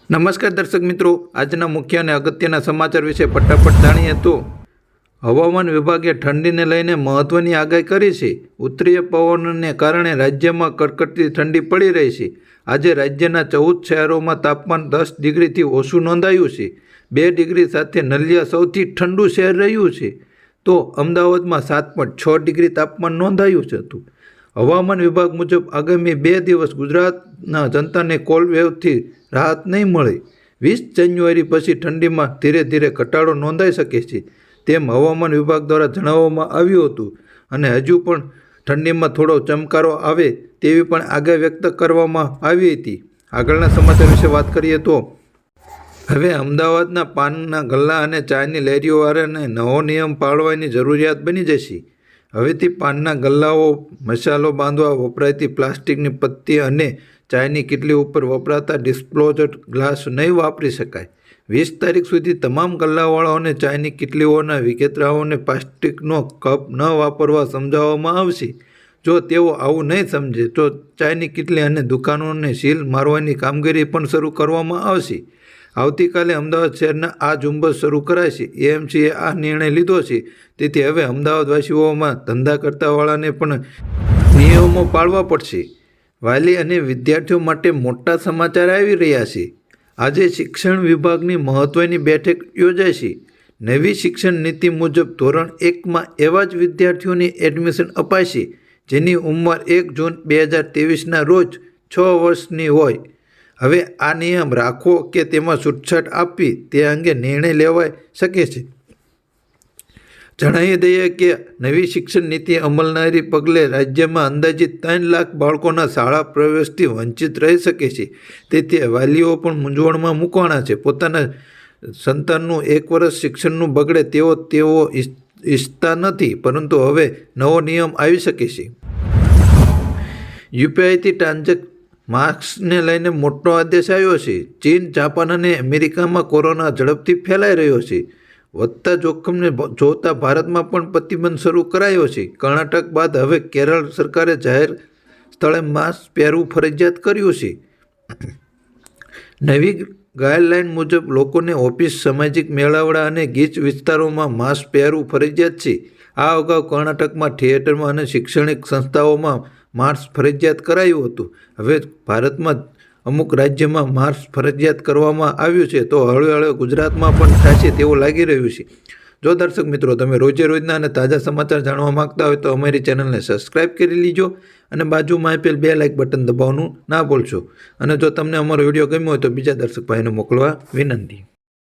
નમસ્કાર દર્શક મિત્રો, આજના મુખ્ય અને અગત્યના સમાચાર વિશે ફટાફટ જાણીએ તો હવામાન વિભાગે ઠંડીને લઈને મહત્વની આગાહી કરી છે. ઉત્તરીય પવનને કારણે રાજ્યમાં કડકડતી ઠંડી પડી રહી છે. આજે રાજ્યના 14 શહેરોમાં તાપમાન 10 ડિગ્રીથી ઓછું નોંધાયું છે. 2 ડિગ્રી સાથે નલિયા સૌથી ઠંડુ શહેર રહ્યું છે, તો અમદાવાદમાં 7.6 ડિગ્રી તાપમાન નોંધાયું હતું. હવામાન વિભાગ મુજબ આગામી 2 દિવસ ગુજરાતના જનતાને કોલ્ડ વેવથી રાહત નહીં મળે. 20 જાન્યુઆરી પછી ઠંડીમાં ધીરે ધીરે ઘટાડો નોંધાઈ શકે છે, તેમ હવામાન વિભાગ દ્વારા જણાવવામાં આવ્યું હતું. અને હજુ પણ ઠંડીમાં થોડો ચમકારો આવે તેવી પણ આગાહી વ્યક્ત કરવામાં આવી હતી. આગળના સમાચાર વિશે વાત કરીએ તો હવે અમદાવાદના પાનના ગલ્લા અને ચાયની લારીઓવાળાને નવો નિયમ પાળવાની જરૂરિયાત બની જશે. હવેથી પાનના ગલ્લાઓ, મસાલો બાંધવા વપરાતી પ્લાસ્ટિકની પત્તી અને ચાયની કિટલી ઉપર વપરાતા ડિસ્પોઝેબલ ગ્લાસ નહીં વાપરી શકાય. 20 તારીખ સુધી તમામ ગલ્લાવાળાઓને ચાયની કિટલીઓના વિક્રેતાઓને પ્લાસ્ટિકનો કપ ન વાપરવા સમજાવવામાં આવશે. જો તેઓ આવું નહીં સમજે તો ચાયની કિટલી અને દુકાનોને સીલ મારવાની કામગીરી પણ શરૂ કરવામાં આવશે. આવતીકાલે અમદાવાદ શહેરના આ ઝુંબેશ શરૂ કરાશે. એએમસીએ આ નિર્ણય લીધો છે, તેથી હવે અમદાવાદવાસીઓમાં ધંધા કરતાવાળાને પણ નિયમો પાળવા પડશે. વાલી અને વિદ્યાર્થીઓ માટે મોટા સમાચાર આવી રહ્યા છે. આજે શિક્ષણ વિભાગની મહત્વની બેઠક યોજાશે. નવી શિક્ષણ નીતિ મુજબ ધોરણ 1માં એવા જ વિદ્યાર્થીઓને એડમિશન અપાશે જેની ઉંમર 1 જૂન 2023ના રોજ 6 વર્ષની હોય. હવે આ નિયમ રાખવો કે તેમાં છૂટછાટ આપવી તે અંગે નિર્ણય લેવાઈ શકે છે. જણાવી દઈએ કે નવી શિક્ષણ નીતિ અમલના પગલે રાજ્યમાં અંદાજિત 3 લાખ બાળકોના શાળા પ્રવેશથી વંચિત રહી શકે છે. તેથી વાલીઓ પણ મૂંઝવણમાં મૂકવાના છે. પોતાના સંતાનનું 1 વર્ષ શિક્ષણનું બગડે તેઓ ઈચ્છતા નથી, પરંતુ હવે નવો નિયમ આવી શકે છે. યુપીઆઈથી ટ્રાન્ઝેક્શન માસ્કને લઈને મોટો આદેશ આવ્યો છે. ચીન, જાપાન અને અમેરિકામાં કોરોના ઝડપથી ફેલાઈ રહ્યો છે. વધતા જોખમને જોતા ભારતમાં પણ પ્રતિબંધ શરૂ કરાયો છે. કર્ણાટક બાદ હવે કેરળ સરકારે જાહેર સ્થળે માસ્ક પહેરવું ફરજિયાત કર્યું છે. નવી ગાઈડલાઇન મુજબ લોકોને ઓફિસ, સામાજિક મેળાવડા અને ગીચ વિસ્તારોમાં માસ્ક પહેરવું ફરજિયાત છે. આ અગાઉ કર્ણાટકમાં થિયેટરમાં અને શૈક્ષણિક સંસ્થાઓમાં માસ્ક ફરજિયાત કરાયું હતું. હવે ભારતમાં અમુક રાજ્યમાં માસ્ક ફરજિયાત કરવામાં આવ્યું છે, તો હળવે હળવે ગુજરાતમાં પણ થશે તેવું લાગી રહ્યું છે. જો દર્શક મિત્રો તમે રોજે રોજના અને તાજા સમાચાર જાણવા માંગતા હોય તો અમારી ચેનલને સબસ્ક્રાઈબ કરી લીજો અને બાજુમાં આપેલ 2 લાઇક બટન દબાવવાનું ના ભૂલશો. અને જો તમને અમારો વિડીયો ગમ્યો હોય તો બીજા દર્શક ભાઈને મોકલવા વિનંતી.